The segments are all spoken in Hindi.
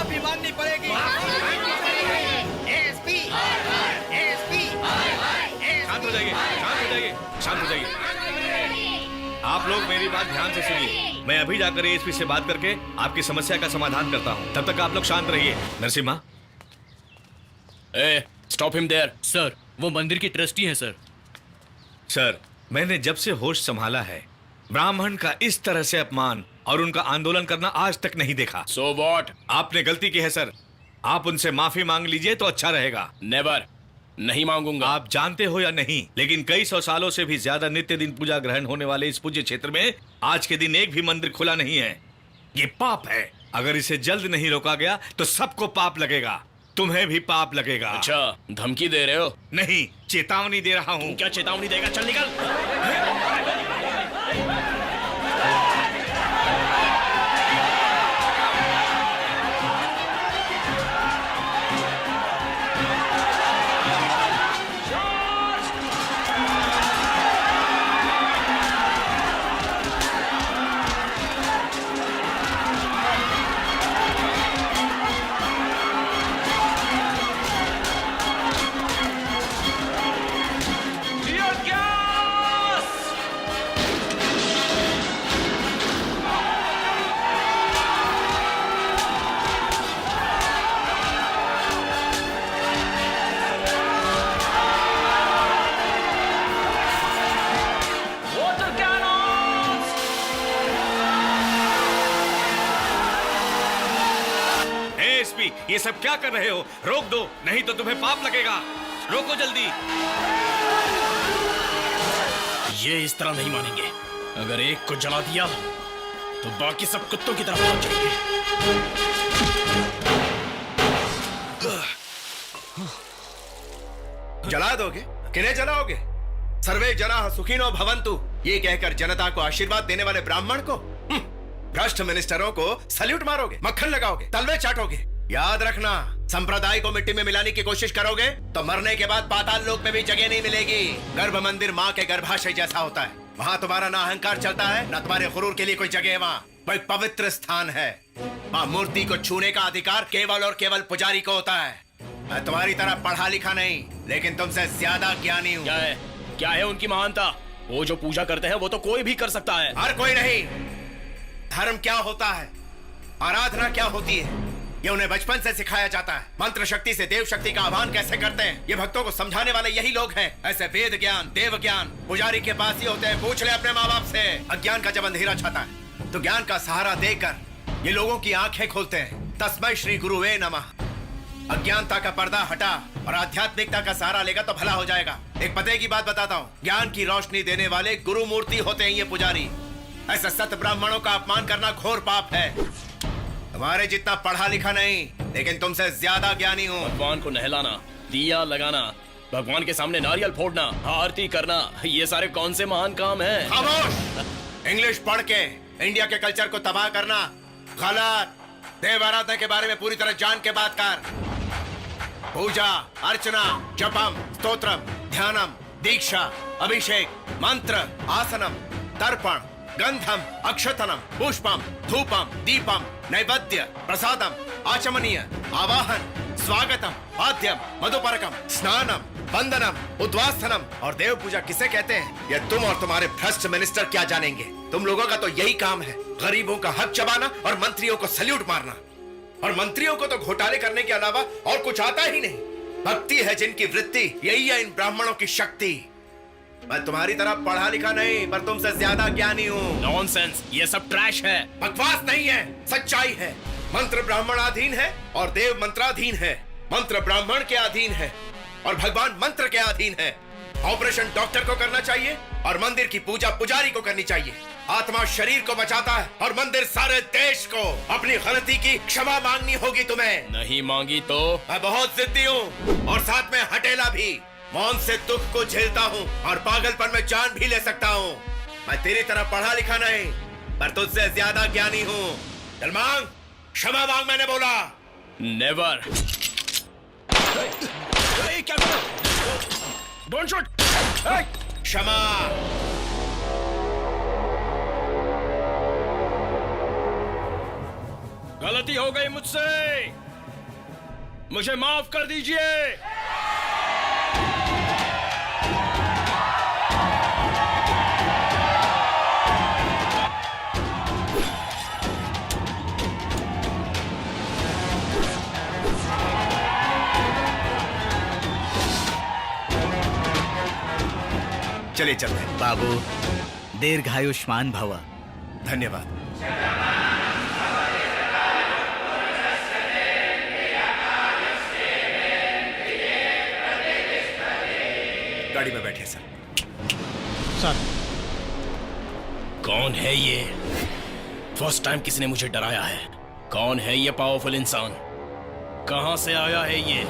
माफी मांगनी पड़ेगी। एसपी, एसपी, शांत हो जाइए, शांत हो जाइए, शांत हो जाइए। आप लोग मेरी बात ध्यान से सुनिए। मैं अभी जाकर एएसपी से बात करके आपकी समस्या का समाधान करता हूँ। तब तक आप लोग शांत रहिए। Narasimha, stop him there. Sir, वो मंदिर की ट्रस्टी हैं सर। सर, मैंने जब से होश संभाला है, ब्राह्मण का इस तरह से अपमान और उनका आंदोलन करना आज तक नहीं देखा। So what? आपने गलती की है सर। आप उनसे माफी मांग लीजिए तो अच्छा रहेगा। नेवर, नहीं मांगूंगा। आप जानते हो या नहीं, लेकिन कई सौ सालों से भी ज्यादा नित्य दिन पूजा ग्रहण होने वाले इस पूज्य क्षेत्र में आज के दिन एक भी मंदिर खुला नहीं है। ये पाप है। अगर इसे जल्द नहीं रोका गया तो सबको पाप लगेगा। तुम्हें भी पाप लगेगा। अच्छा, धमकी दे रहे हो? नहीं, चेतावनी दे रहा हूँ। क्या चेतावनी देगा? चल निकल। एएसपी, ये सब क्या कर रहे हो? रोक दो, नहीं तो तुम्हें पाप लगेगा। रोको जल्दी। ये इस तरह नहीं मानेंगे। अगर एक को जला दिया तो बाकी सब कुत्तों की तरफ भाग जाएंगे। जला दोगे? किन्हें जलाओगे? सर्वे जना सुखिनो भवन्तु, ये कहकर जनता को आशीर्वाद देने वाले ब्राह्मण को, भ्रष्ट मिनिस्टरों को सल्यूट मारोगे, मक्खन लगाओगे, तलवे चाटोगे। याद रखना, संप्रदाय को मिट्टी में मिलाने की कोशिश करोगे तो मरने के बाद पाताल लोक में भी जगह नहीं मिलेगी। गर्भ मंदिर माँ के गर्भाशय जैसा होता है। वहाँ तुम्हारा ना अहंकार चलता है, ना तुम्हारे गुरूर के लिए कोई जगह है। वहाँ वो एक पवित्र स्थान है। वहाँ मूर्ति को छूने का अधिकार केवल और केवल पुजारी को होता है। मैं तुम्हारी तरह पढ़ा लिखा नहीं, लेकिन तुमसे ज्यादा ज्ञानी हूँ। क्या है उनकी महानता? वो जो पूजा करते हैं वो तो कोई भी कर सकता है। हर कोई नहीं। धर्म क्या होता है, आराधना क्या होती है, ये उन्हें बचपन से सिखाया जाता है। मंत्र शक्ति से देव शक्ति का आह्वान कैसे करते हैं, ये भक्तों को समझाने वाले यही लोग हैं। ऐसे वेद ज्ञान, देव ज्ञान पुजारी के पास ही होते हैं। पूछ ले अपने माँ बाप से। अज्ञान का जब अंधेरा छाता है तो ज्ञान का सहारा देकर ये लोगों की आंखें खोलते हैं। तस्मै श्री गुरुवे नमः। अज्ञानता का पर्दा हटा और आध्यात्मिकता का सहारा लेगा तो भला हो जाएगा। एक पते की बात बताता हूँ, ज्ञान की रोशनी देने वाले गुरु मूर्ति होते हैं ये पुजारी। ऐसे सत ब्राह्मणों का अपमान करना घोर पाप है। तुम्हारे जितना पढ़ा लिखा नहीं, लेकिन तुमसे ज्यादा ज्ञानी हूँ। भगवान को नहलाना, दिया लगाना, भगवान के सामने नारियल फोड़ना, आरती करना, ये सारे कौन से महान काम हैं? खामोश! इंग्लिश पढ़ के इंडिया के कल्चर को तबाह करना गलत। देव आराधना के बारे में पूरी तरह जान के बात कर। पूजा अर्चना, जपम, स्तोत्रम, ध्यानम, दीक्षा, अभिषेक, मंत्र, आसनम, तर्पण, गंधम, अक्षतनम, पुष्पम, धूपम, दीपम, नैवेद्य, प्रसादम, आचमनीय, आवाहन, स्वागतम, वाद्यम, मधुपरकम, स्नानम, वंदनम, उद्वासनम और देव पूजा किसे कहते हैं, यह तुम और तुम्हारे भ्रष्ट मिनिस्टर क्या जानेंगे। तुम लोगों का तो यही काम है, गरीबों का हक चबाना और मंत्रियों को सल्यूट मारना। और मंत्रियों को तो घोटाले करने के अलावा और कुछ आता ही नहीं। भक्ति है जिनकी वृत्ति, यही है इन ब्राह्मणों की शक्ति। मैं तुम्हारी तरह पढ़ा लिखा नहीं, पर तुमसे ज्यादा ज्ञानी हूँ। नॉनसेंस, ये सब ट्रैश है। बकवास नहीं है, सच्चाई है। मंत्र ब्राह्मणाधीन है और देव मंत्राधीन है। मंत्र ब्राह्मण के अधीन है और भगवान मंत्र के अधीन है। ऑपरेशन डॉक्टर को करना चाहिए और मंदिर की पूजा पुजारी को करनी चाहिए। आत्मा शरीर को बचाता है और मंदिर सारे देश को। अपनी गलती की क्षमा मांगनी होगी तुम्हें। नहीं मांगी तो? मैं बहुत जिद्दी हूँ और साथ में हटेला भी। मौन से दुख को झेलता हूँ और पागलपन में जान भी ले सकता हूँ। मैं तेरी तरह पढ़ा लिखा नहीं, पर तुझसे ज्यादा ज्ञानी हूँ। चल मांग, क्षमा मांग, मैंने बोला। नेवर। क्या करो? Don't shoot. क्षमा। गलती हो गई मुझसे, मुझे माफ कर दीजिए। चलिए चलते हैं। बाबू, दीर्घायुष्मान भव। धन्यवाद। गाड़ी में बैठे सर। सर, कौन है ये? फर्स्ट टाइम किसी ने मुझे डराया है। कौन है ये पावरफुल इंसान? कहां से आया है ये?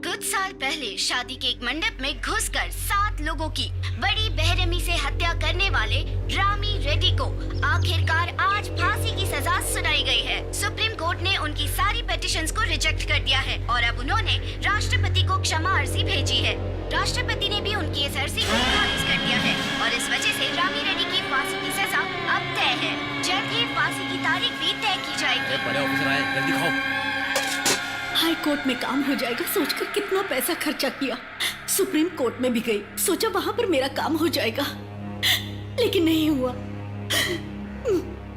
कुछ साल पहले शादी के एक मंडप में घुसकर 7 लोगों की बड़ी बेरहमी से हत्या करने वाले रामी रेड्डी को आखिरकार आज फांसी की सजा सुनाई गई है। सुप्रीम कोर्ट ने उनकी सारी पिटीशंस को रिजेक्ट कर दिया है और अब उन्होंने राष्ट्रपति को क्षमा अर्जी भेजी है। राष्ट्रपति ने भी उनकी इस अर्जी को खारिज कर दिया है और इस वजह से रामी रेड्डी की फांसी की सजा अब तय है। जल्द ही फांसी की तारीख भी तय की जाएगी। बड़े ऑफिसर आए, जल्दी खाओ। हाई कोर्ट में काम हो जाएगा सोचकर कितना पैसा खर्चा किया। सुप्रीम कोर्ट में भी गई, सोचा वहां पर मेरा काम हो जाएगा, लेकिन नहीं हुआ।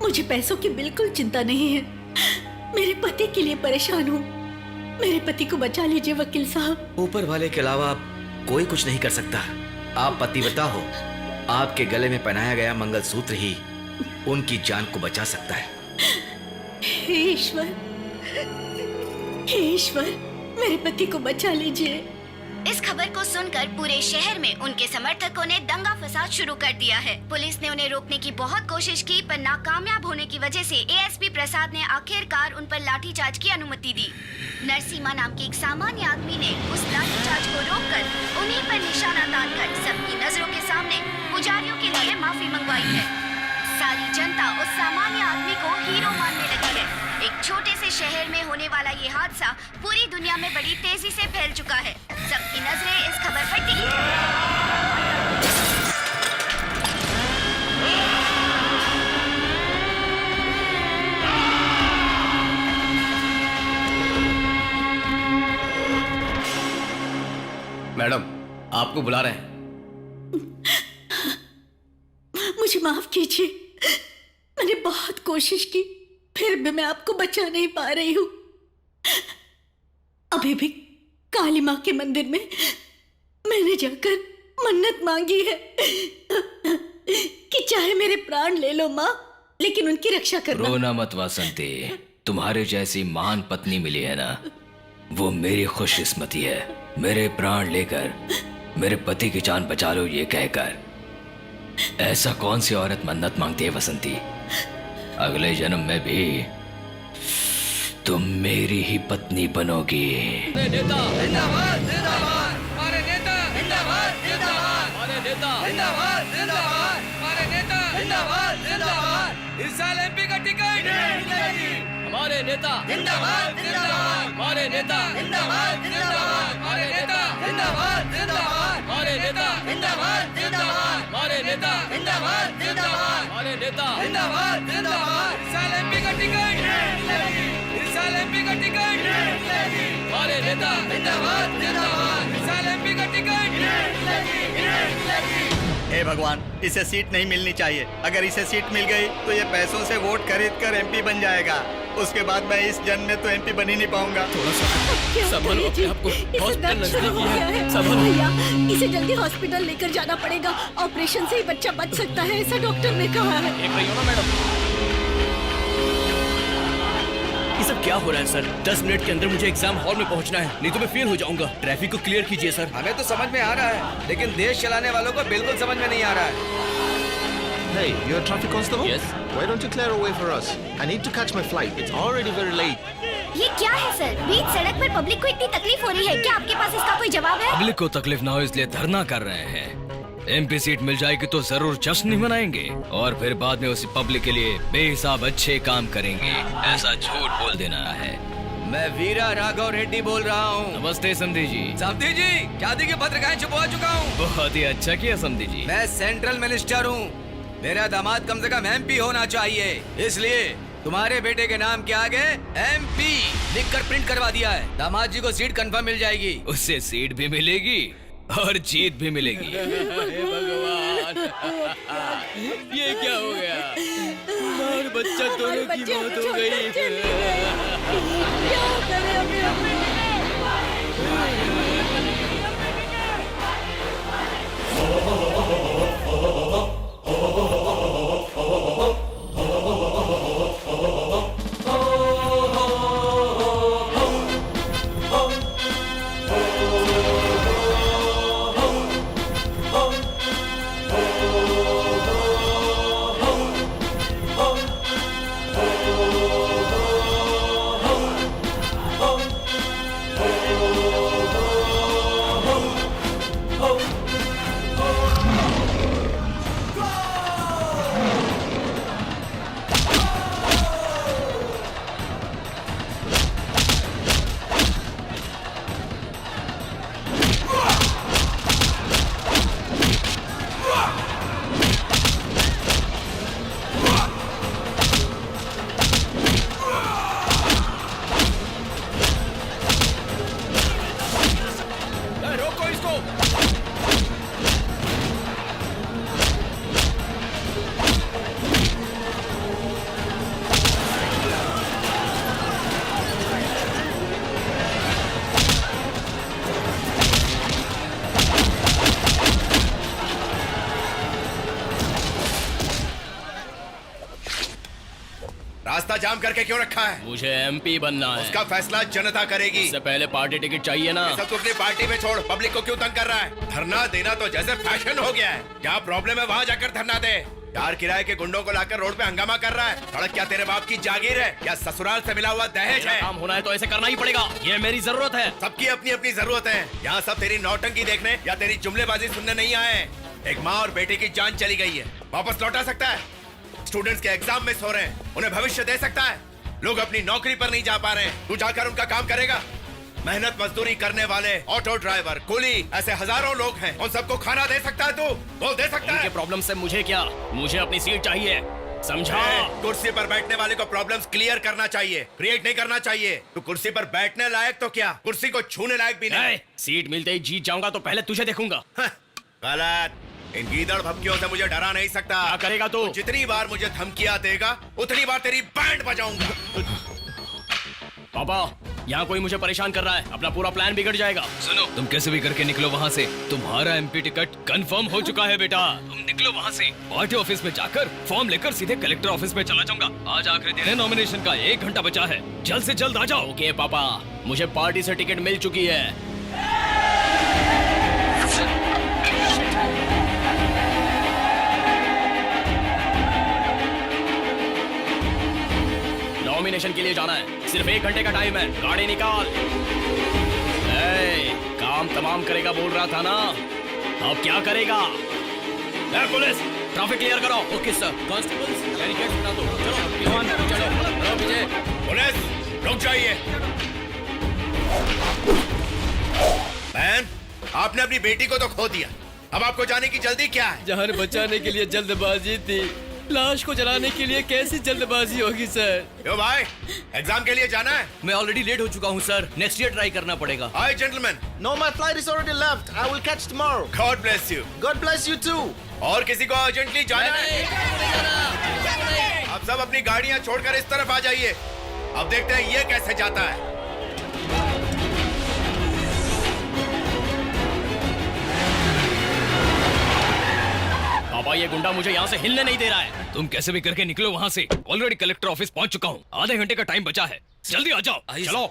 मुझे पैसों की बिल्कुल चिंता नहीं है। मेरे पति के लिए परेशान हूँ। मेरे पति को बचा लीजिए वकील साहब। ऊपर वाले के अलावा कोई कुछ नहीं कर सकता। आप पतिव्रता हो, आपके गले में पहनाया गया मंगलसूत्र ही उनकी जान को बचा सकता है। हे ईश्वर, हे ईश्वर, मेरे पति को बचा लीजिए। इस खबर को सुनकर पूरे शहर में उनके समर्थकों ने दंगा फसाद शुरू कर दिया है। पुलिस ने उन्हें रोकने की बहुत कोशिश की पर नाकामयाब होने की वजह से एएसपी प्रसाद ने आखिरकार उन पर लाठीचार्ज की अनुमति दी। नरसिम्हा नाम के एक सामान्य आदमी ने उस लाठीचार्ज को रोककर उन्हीं पर निशाना तानकर सबकी नजरों के सामने पुजारियों के लिए माफी मंगवाई है। सारी जनता उस सामान्य आदमी को हीरो मानने लगी है। एक छोटे से शहर में होने वाला ये हादसा पूरी दुनिया में बड़ी तेजी से फैल चुका है। सबकी नजरें इस खबर पर टिकी हैं। मैडम, आपको बुला रहे हैं। मुझे माफ कीजिए, मैंने बहुत कोशिश की, फिर भी मैं आपको बचा नहीं पा रही हूँ। अभी भी काली माँ के मंदिर में मैंने जाकर मन्नत मांगी है कि चाहे मेरे प्राण ले लो माँ, लेकिन उनकी रक्षा करना। रोना मत वासंती, तुम्हारे जैसी महान पत्नी मिली है ना, वो मेरी खुशकिस्मती है। मेरे प्राण लेकर मेरे पति की जान बचा लो ये कहकर। ऐसा कौन सी औरत मन्नत मांगती है वसंती? अगले जन्म में भी तुम मेरी ही पत्नी बनोगी। नेता जिंदाबाद जिंदाबाद, हमारे नेता जिंदाबाद जिंदाबाद, हमारे नेता जिंदाबाद जिंदाबाद, हमारे नेता जिंदाबाद जिंदाबाद। इस साल एमपी का टिकट मिलेगी। हमारे नेता जिंदाबाद जिंदाबाद, हमारे नेता जिंदाबाद जिंदाबाद, हमारे नेता जिंदाबाद जिंदाबाद, हमारे नेता जिंदाबाद जिंदाबाद, हमारे नेता जिंदाबाद जिंदाबाद, हमारे नेता जिंदाबाद जिंदाबाद। इस साल एमपी का टिकट मिलेगी। इस साल एमपी का टिकट मिलेगी। हमारे नेता जिंदाबाद जिंदाबाद, इस साल एमपी का टिकट मिलेगी। हे भगवान, इसे सीट नहीं मिलनी चाहिए। अगर इसे सीट मिल गई तो ये पैसों से वोट खरीद कर एमपी बन जाएगा। उसके बाद मैं इस जन्म में तो एमपी बन ही नहीं पाऊंगा। संभालो अपने आप को, हॉस्पिटल नजदीकी है। संभालो भैया, इसे जल्दी हॉस्पिटल लेकर जाना पड़ेगा। ऑपरेशन से ही बच्चा बच सकता है, ऐसा डॉक्टर ने कहा है। एक रही हो ना मैडम। ये सब क्या हो रहा है सर? 10 मिनट के अंदर मुझे एग्जाम हॉल में पहुंचना है, नहीं तो मैं फेल हो जाऊंगा। ट्रैफिक को क्लियर कीजिए सर। हमें तो समझ में आ रहा है, लेकिन देश चलाने वालों को बिल्कुल समझ में नहीं आ रहा है। Hey, you're a traffic constable? Yes. Why don't you clear a way for us? I need to catch my flight. It's already very late. ये क्या है सर? बीच सड़क पर पब्लिक को इतनी तकलीफ हो रही है, क्या आपके पास इसका कोई जवाब है? पब्लिक को तकलीफ ना हो इसलिए धरना कर रहे हैं। एमपी सीट मिल जाएगी तो जरूर जश्न ही मनाएंगे और फिर बाद में उसी पब्लिक के लिए बेहिसाब अच्छे काम करेंगे। ऐसा झूठ बोल देना है। मैं वीरा राघव रेड्डी बोल रहा हूँ। नमस्ते समधी जी। समधी जी, शादी के पत्रिकाएं छुपवा चुका हूँ। बहुत ही अच्छा किया समधी जी। मैं सेंट्रल मिनिस्टर हूँ। मेरा दामाद कम से कम एमपी होना चाहिए, इसलिए तुम्हारे बेटे के नाम के आगे एमपी लिखकर प्रिंट करवा दिया है। दामाद जी को सीट कंफर्म मिल जाएगी। उससे सीट भी मिलेगी और जीत भी मिलेगी। हे भगवान, ये क्या हो गया? माँ और बच्चा दोनों की मौत हो गई। क्या करें अभी? रास्ता जाम करके क्यों रखा है? मुझे एमपी बनना है। उसका फैसला जनता करेगी। इससे पहले पार्टी टिकट चाहिए ना। ये सब तू अपनी पार्टी में छोड़, पब्लिक को क्यों तंग कर रहा है? धरना देना तो जैसे फैशन हो गया है। क्या प्रॉब्लम है वहाँ जाकर धरना दे। चार किराए के गुंडों को लाकर रोड पे हंगामा कर रहा है। सड़क क्या तेरे बाप की जागीर है या ससुराल से मिला हुआ दहेज है? काम होना है तो ऐसे करना ही पड़ेगा, ये मेरी जरूरत है। सबकी अपनी अपनी जरूरत है। यहाँ सब तेरी नौटंकी देखने या तेरी जुमलेबाजी सुनने नहीं आए। एक माँ और बेटे की जान चली गई है, वापस लौटा सकता है? स्टूडेंट्स के एग्जाम मिस हो रहे हैं, उन्हें भविष्य दे सकता है? लोग अपनी नौकरी पर नहीं जा पा रहे हैं, तू जाकर उनका काम करेगा? मेहनत मजदूरी करने वाले ऑटो ड्राइवर, कुली, ऐसे हजारों लोग हैं, उन सबको खाना दे सकता है तू? वो दे सकता है? प्रॉब्लम से मुझे क्या, मुझे अपनी सीट चाहिए, समझा? कुर्सी पर बैठने वाले को प्रॉब्लम्स क्लियर करना चाहिए, क्रिएट नहीं करना चाहिए। तू कुर्सी पर बैठने लायक तो क्या, कुर्सी को छूने लायक भी नहीं। सीट मिलते ही जीत जाऊंगा तो पहले तुझे देखूंगा। गलत। इन गीदड़ भपकियों से मुझे डरा नहीं सकता। क्या करेगा तू? जितनी बार मुझे धमकियां देगा उतनी बार तेरी बैंड बजाऊंगा। पापा, यहाँ कोई मुझे परेशान कर रहा है, अपना पूरा प्लान बिगड़ जाएगा। सुनो, तुम कैसे भी करके निकलो वहाँ से। तुम्हारा एमपी टिकट कंफर्म हो चुका है बेटा। तुम निकलो वहाँ से। पार्टी ऑफिस में जाकर फॉर्म लेकर सीधे कलेक्टर ऑफिस में चला जाऊंगा। आज आखिरी दिन है नॉमिनेशन का, 1 घंटा बचा है, जल्द से जल्द आ जाओ। ओके पापा, मुझे पार्टी से टिकट मिल चुकी है। नॉमिनेशन के लिए जाना है, सिर्फ 1 घंटे का टाइम है, गाड़ी निकाल। काम तमाम करेगा बोल रहा था ना, अब क्या करेगा? पुलिस, ट्रैफिक क्लियर करो। Okay sir. कांस्टेबल्स, बैरिकेड्स बना दो। चलो विजय। पुलिस, रुक जाइए। बहन, आपने अपनी बेटी को तो खो दिया, अब आपको जाने की जल्दी क्या है? जान बचाने के लिए जल्दबाजी थी, लाश को जलाने के लिए कैसी जल्दबाजी होगी सर? यो भाई, एग्जाम के लिए जाना है? मैं ऑलरेडी लेट हो चुका हूँ सर, नेक्स्ट ईयर ट्राई करना पड़ेगा। हाय gentleman. No, my flight is already left. I will catch tomorrow. God bless you. God bless you too. और किसी को अर्जेंटली जाना है? आप सब अपनी गाड़ियां छोड़कर इस तरफ आ जाइए। अब देखते हैं ये कैसे जाता है। पापा, ये गुंडा मुझे यहाँ से हिलने नहीं दे रहा है। तुम कैसे भी करके निकलो वहाँ से, ऑलरेडी कलेक्टर ऑफिस पहुँच चुका हूँ, आधे घंटे का टाइम बचा है, जल्दी आ जाओ। चलो।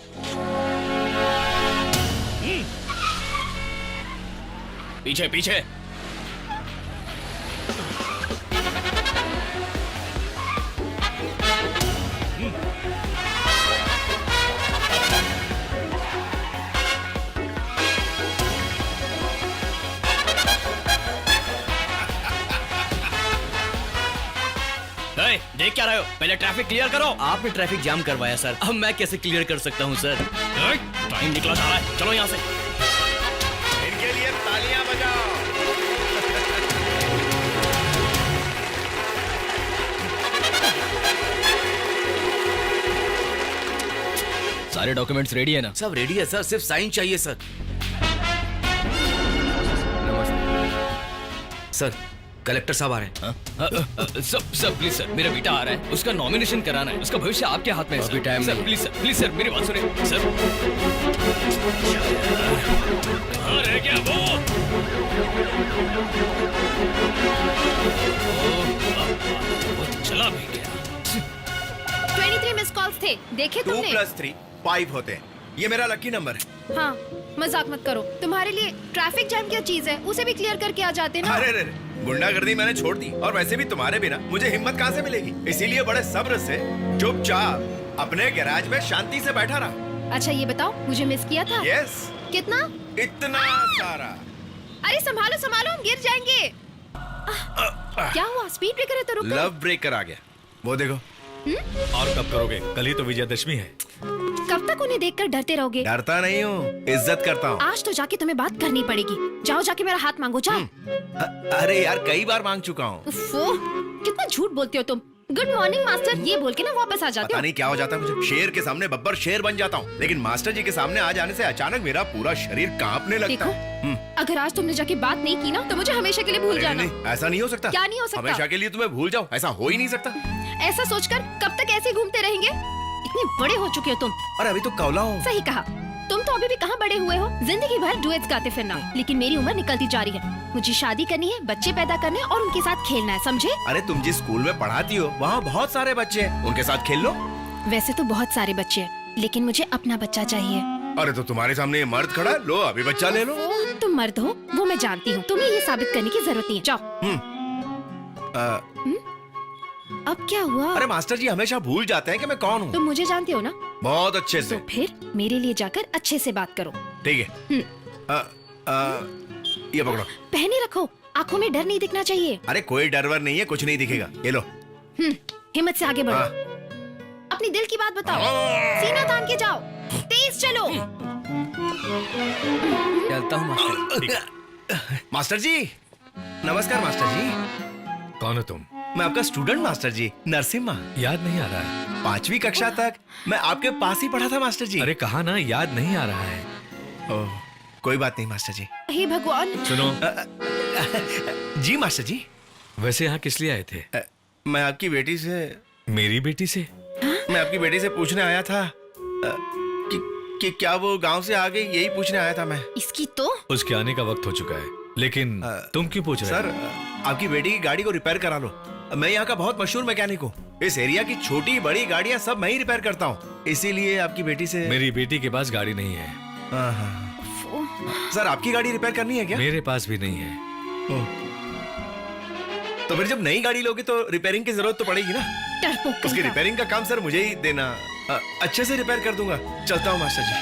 पीछे पीछे। देख क्या रहे हो, पहले ट्रैफिक क्लियर करो। आपने ट्रैफिक जाम करवाया सर, अब मैं कैसे क्लियर कर सकता हूँ सर? टाइम निकला जा रहा है, चलो यहाँ से। इनके लिए तालियां बजाओ। सारे डॉक्यूमेंट्स रेडी है ना? सब रेडी है सर, सिर्फ साइन चाहिए सर। सर कलेक्टर साहब आ रहे हैं। सब प्लीज सर, मेरा बेटा आ रहा है, उसका नॉमिनेशन कराना है, उसका भविष्य आपके हाथ में है। अभी टाइम नहीं। प्लीज सर मेरी बात सुनिए सर। कहाँ रह गया वो? वो चला भी गया। 23 मिस कॉल्स थे, देखे 2 तुमने? + 3 5 होते हैं। ये मेरा लकी नंबर है। हाँ, मजाक मत करो। तुम्हारे लिए ट्रैफिक जाम क्या चीज है, उसे भी क्लियर करके आ जाते ना। अरे गुंडागर्दी मैंने छोड़ दी, और वैसे भी तुम्हारे बिना मुझे हिम्मत कहाँ से मिलेगी, इसीलिए बड़े सब्र से चुपचाप अपने गैराज में शांति से बैठा रहा। अच्छा ये बताओ, मुझे मिस किया था? यस। कितना? इतना सारा। अरे संभालो संभालो, हम गिर जाएंगे। क्या हुआ? स्पीड ब्रेकर है तो रुको। लव ब्रेकर आ गया, वो देखो। और कब करोगे? कल ही तो विजयदशमी है। कब तक उन्हें देखकर डरते रहोगे? डरता नहीं हूँ, इज्जत करता हूँ। आज तो जाके तुम्हें बात करनी पड़ेगी। जाओ जाके मेरा हाथ मांगो, जाओ। अरे यार, कई बार मांग चुका हूँ। उफ़्फ़ो, कितना झूठ बोलते हो तुम। गुड मॉर्निंग मास्टर, ये बोल के ना वापस आ जाते पता हो। नहीं क्या हो जाता है मुझे। शेर के सामने बब्बर शेर बन जाता हूँ, लेकिन मास्टर जी के सामने आ जाने से अचानक मेरा पूरा शरीर कांपने लगता देखो, है। अगर आज तुमने जाके बात नहीं की ना तो मुझे हमेशा के लिए भूल जाना। नहीं, ऐसा नहीं हो सकता। क्या नहीं हो सकता? हमेशा के लिए तुम्हें भूल जाओ, ऐसा हो ही नहीं सकता। ऐसा सोचकर कब तक ऐसे घूमते रहेंगे? इतने बड़े हो चुके हो तुम। और अभी तो कौला हूँ। सही कहा, तुम तो अभी भी कहाँ बड़े हुए हो। जिंदगी भर डुएट्स गाते फिरना, लेकिन मेरी उम्र निकलती जा रही है। मुझे शादी करनी है, बच्चे पैदा करने और उनके साथ खेलना है, समझे? अरे तुम जिस स्कूल में पढ़ाती हो वहाँ बहुत सारे बच्चे हैं, उनके साथ खेल लो। वैसे तो बहुत सारे बच्चे हैं, लेकिन मुझे अपना बच्चा चाहिए। अरे तो तुम्हारे सामने ये मर्द खड़ा है, लो अभी बच्चा ले लो। ओह, तुम मर्द हो वो मैं जानती हूँ, तुम्हें ये साबित करने की जरूरत नहीं है। जाओ। अब क्या हुआ? अरे मास्टर जी हमेशा भूल जाते हैं कि मैं कौन हूँ। तुम मुझे जानते हो ना, बहुत अच्छे तो से। फिर मेरे लिए जाकर अच्छे से बात करो। ठीक है। ये पकड़ो। पहने रखो, आंखों में डर नहीं दिखना चाहिए। अरे कोई डर वर नहीं है, कुछ नहीं दिखेगा। ये लो। हिम्मत से आगे बढ़ो। हाँ। अपनी दिल की बात बताओ, सीना तान के जाओ, तेज चलो। चलता हूँ मास्टर। मास्टर जी नमस्कार। मास्टर जी कौन हो तुम? मैं आपका स्टूडेंट मास्टर जी, नरसिम्हा। याद नहीं आ रहा है। 5वीं कक्षा तक मैं आपके पास ही पढ़ा था मास्टर जी। अरे कहा ना, याद नहीं आ रहा है। ओह, कोई बात नहीं मास्टर जी। हे भगवान। सुनो, जी मास्टर जी। वैसे यहाँ किस लिए आए थे? मैं आपकी बेटी से मेरी बेटी से? मैं आपकी बेटी से पूछने आया था कि क्या वो गांव से आ गई, यही पूछने आया था मैं। इसकी तो उसके आने का वक्त हो चुका है, लेकिन तुम क्यों पूछ रहे सर हो? आपकी बेटी की गाड़ी को रिपेयर करा लो। मैं यहाँ का बहुत मशहूर मैकेनिक हूँ। इस एरिया की छोटी बड़ी गाड़ियाँ सब मैं ही रिपेयर करता हूँ, इसीलिए आपकी बेटी से। मेरी बेटी के पास गाड़ी नहीं है। सर आपकी गाड़ी रिपेयर करनी है क्या? मेरे पास भी नहीं है। तो फिर जब नई गाड़ी लोगे तो रिपेयरिंग की जरूरत तो पड़ेगी ना। डरपोक उसकी कहीं का। रिपेयरिंग का काम सर मुझे ही देना। अच्छे से रिपेयर कर दूंगा। चलता हूँ मास्टर जी।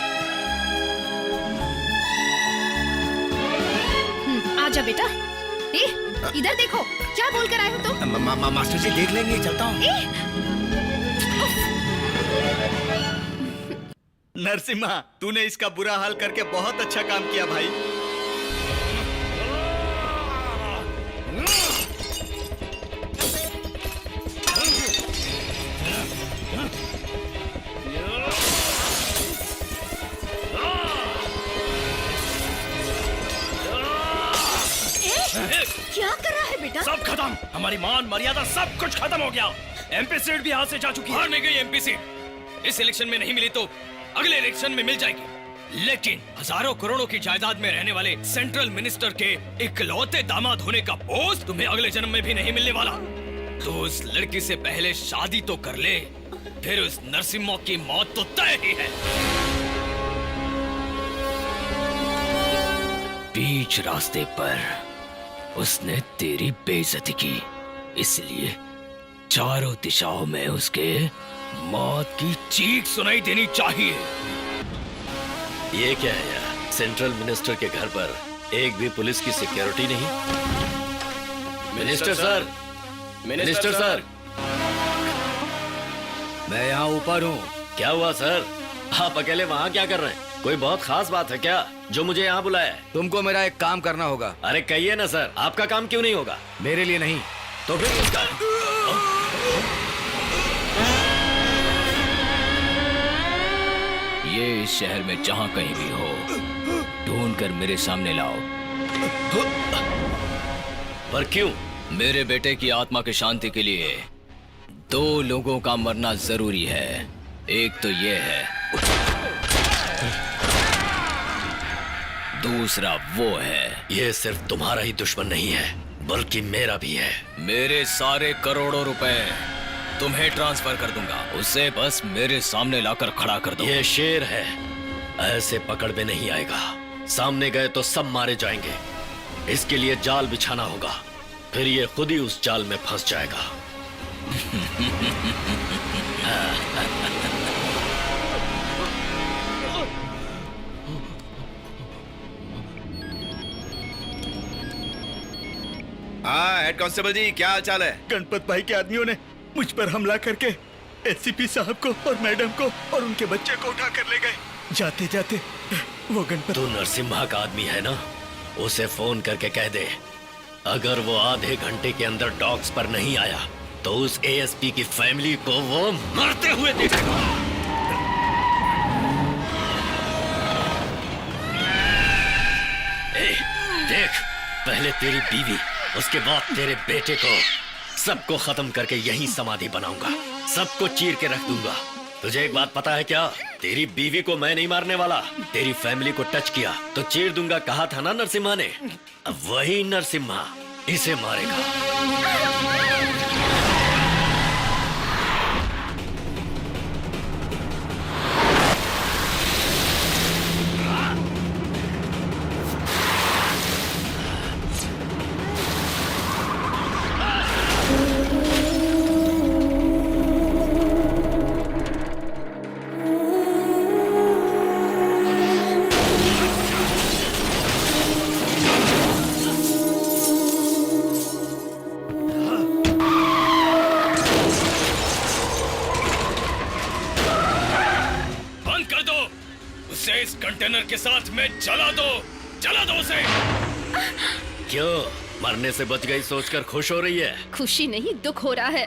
आजा बेटा। ए, इधर देखो, क्या बोल कर आए हो तुम? मास्टर जी देख लेंगे, चलता हूँ। नरसिम्हा, तूने इसका बुरा हाल करके बहुत अच्छा काम किया भाई। क्या कर रहा है बेटा? सब खत्म, हमारी मान मर्यादा सब कुछ खत्म हो गया। एमपी सीट भी हाथ से जा चुकी है। हार नहीं गई एमपी सीट। इस इलेक्शन में नहीं मिली तो अगले इलेक्शन में मिल जाएगी। लेकिन हजारों करोड़ों की जायदाद में रहने वाले सेंट्रल मिनिस्टर के इकलौते दामाद होने का पोस्ट तुम्हें अगले जन्म में भी नहीं मिलने वाला। तो उस लड़की से पहले शादी तो कर ले, फिर उस नरसिम्हा की मौत तो तय ही है। बीच रास्ते पर उसने तेरी बेइज्जती की, इसलिए चारों दिशाओं में उसके मौत की चीख सुनाई देनी चाहिए। ये क्या है यार? सेंट्रल मिनिस्टर के घर पर एक भी पुलिस की सिक्योरिटी नहीं। मिनिस्टर सर, मिनिस्टर सर, मैं यहाँ ऊपर हूँ। क्या हुआ सर? आप अकेले वहाँ क्या कर रहे हैं? कोई बहुत खास बात है क्या जो मुझे यहाँ बुलाया है? तुमको मेरा एक काम करना होगा। अरे कहिए ना सर, आपका काम क्यों नहीं होगा? मेरे लिए नहीं तो फिर किसका? इस शहर में जहां कहीं भी हो, ढूंढ कर मेरे सामने लाओ। पर क्यों? मेरे बेटे की आत्मा की शांति के लिए 2 लोगों का मरना जरूरी है। एक तो ये है, दूसरा वो है। ये सिर्फ तुम्हारा ही दुश्मन नहीं है, बल्कि मेरा भी है। मेरे सारे करोड़ों रुपए तुम्हें ट्रांसफर कर दूंगा, उसे बस मेरे सामने लाकर खड़ा कर दो। ये शेर है, ऐसे पकड़ में नहीं आएगा। सामने गए तो सब मारे जाएंगे। इसके लिए जाल बिछाना होगा, फिर ये खुद ही उस जाल में फंस जाएगा। हाँ हेड कांस्टेबल जी, क्या हाल चाल है? गणपत भाई के आदमियों ने मुझ पर हमला करके एससीपी साहब को और मैडम को और उनके बच्चे को उठा कर ले गए। जाते जाते वो गणपत। तू नरसिम्हा का आदमी है ना? उसे फोन करके कह दे, अगर वो आधे घंटे के अंदर डॉग्स पर नहीं आया तो उस एएसपी की फैमिली को वो मरते हुए देखेगा। ए, देख, पहले तेरी बीवी, उसके बाद तेरे बेटे को, सबको खत्म करके यहीं समाधि बनाऊंगा। सबको चीर के रख दूंगा। तुझे एक बात पता है क्या? तेरी बीवी को मैं नहीं मारने वाला। तेरी फैमिली को टच किया तो चीर दूंगा, कहा था ना नरसिम्हा ने। अब वही नरसिम्हा इसे मारेगा। इस कंटेनर के साथ में जला दो उसे। क्यों, मरने से बच गई सोचकर खुश हो रही है? खुशी नहीं, दुख हो रहा है,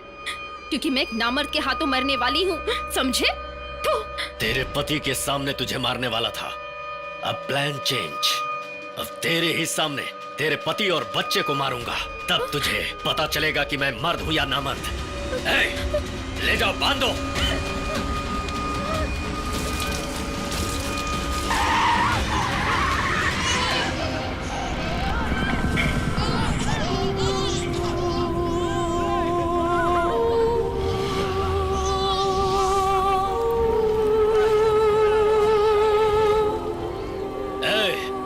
क्योंकि मैं एक नामर्द के हाथों मरने वाली हूँ, समझे? तेरे पति के सामने तुझे मारने वाला था, अब प्लान चेंज। अब तेरे ही सामने तेरे पति और बच्चे को मारूंगा, तब तुझे पता चलेगा कि मैं मर्द हूँ या नामर्द। ले जाओ, बांधो।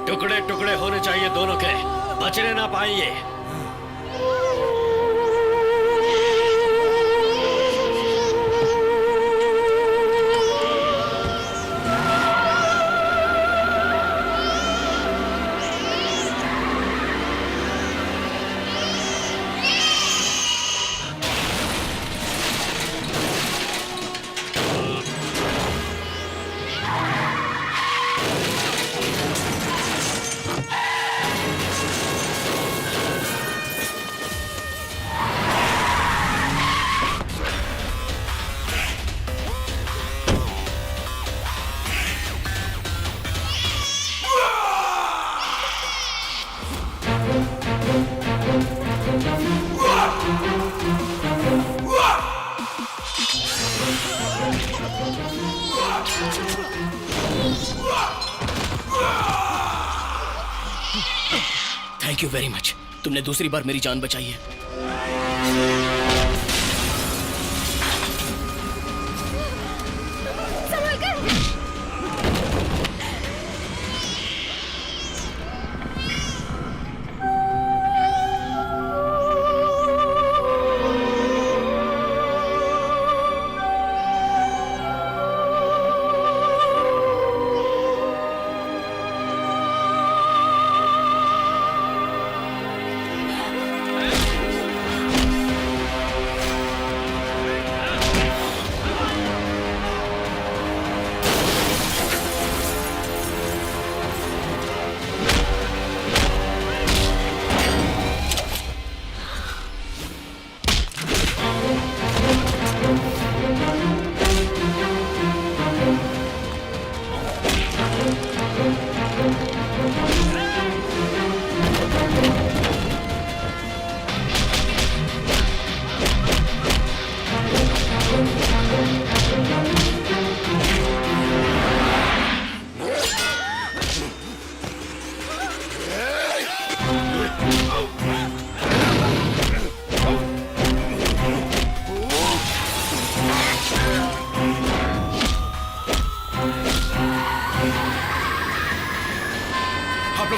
टुकड़े टुकड़े होने चाहिए दोनों के, बचने ना पाएंगे। थैंक यू वेरी मच, तुमने दूसरी बार मेरी जान बचाई है।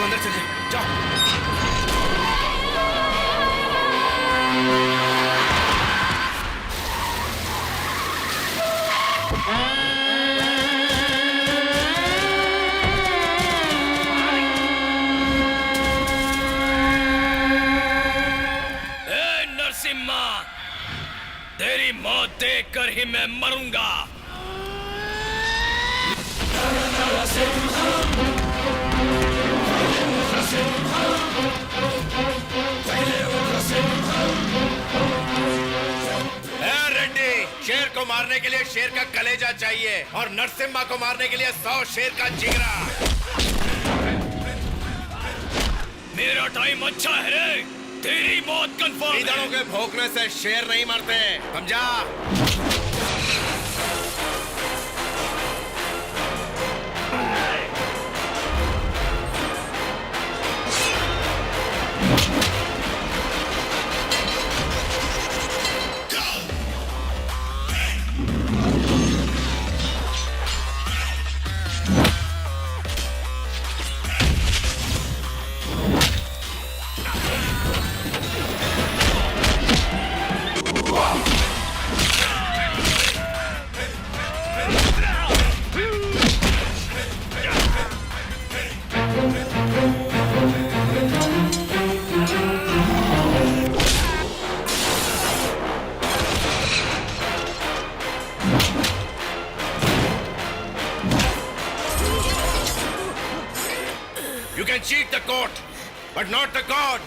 अंदर चलिए, जाओ। ए नरसिम्हा, तेरी मौत देखकर ही मैं मरूंगा। रेड्डी, शेर को मारने के लिए शेर का कलेजा चाहिए और नरसिम्हा को मारने के लिए 100 शेर का जिगरा। मेरा टाइम अच्छा है रे, तेरी मौत कंफर्म इधरों है। के भौंकने से शेर नहीं मरते, समझा? You can cheat the court, but not the god.